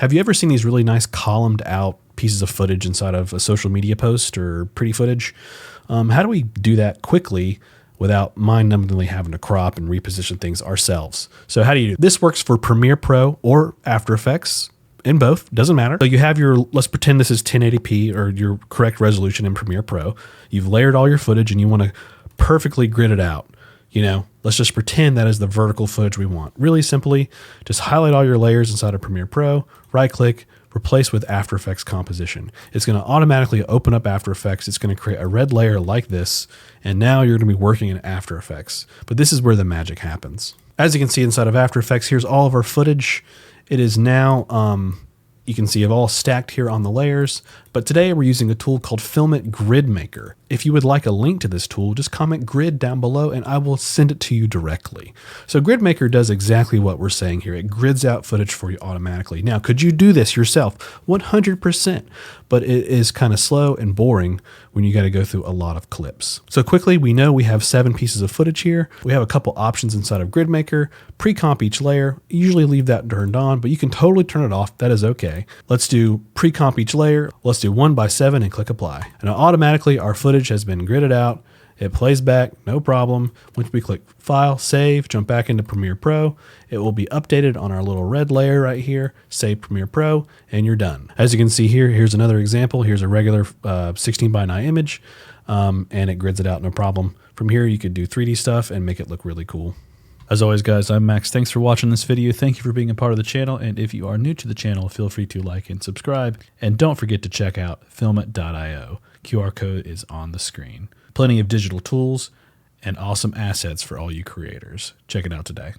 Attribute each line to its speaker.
Speaker 1: Have you ever seen these really nice columned out pieces of footage inside of a social media post or pretty footage? How do we do that quickly without mind-numbingly having to crop and reposition things ourselves? So how do you do this? Works for Premiere Pro or After Effects. In both, doesn't matter. So you have your, let's pretend this is 1080p or your correct resolution in Premiere Pro. You've layered all your footage and you want to perfectly grid it out. Let's just pretend that is the vertical footage we want. Really simply, just highlight all your layers inside of Premiere Pro, right click, replace with After Effects composition. It's going to automatically open up After Effects. It's going to create a red layer like this. And now you're going to be working in After Effects. But this is where the magic happens. As you can see inside of After Effects, here's all of our footage. It is now, you can see it all stacked here on the layers, but today we're using a tool called Filament GridMaker. If you would like a link to this tool, just comment grid down below and I will send it to you directly. So GridMaker does exactly what we're saying here. It grids out footage for you automatically. Now, could you do this yourself? 100%, but it is kind of slow and boring when you got to go through a lot of clips. So quickly, we know we have 7 pieces of footage here. We have a couple options inside of GridMaker. Pre-comp each layer. Usually leave that turned on, but you can totally turn it off. That is okay. Let's do pre-comp each layer. Let's do 1x7 and click apply. And automatically our footage has been gridded out. It plays back, no problem. Once we click File, Save, jump back into Premiere Pro, it will be updated on our little red layer right here, Save Premiere Pro, and you're done. As you can see here, here's another example. Here's a regular 16:9 image, and it grids it out, no problem. From here, you could do 3D stuff and make it look really cool. As always, guys, I'm Max. Thanks for watching this video. Thank you for being a part of the channel. And if you are new to the channel, feel free to like and subscribe. And don't forget to check out filament.io. QR code is on the screen. Plenty of digital tools and awesome assets for all you creators. Check it out today.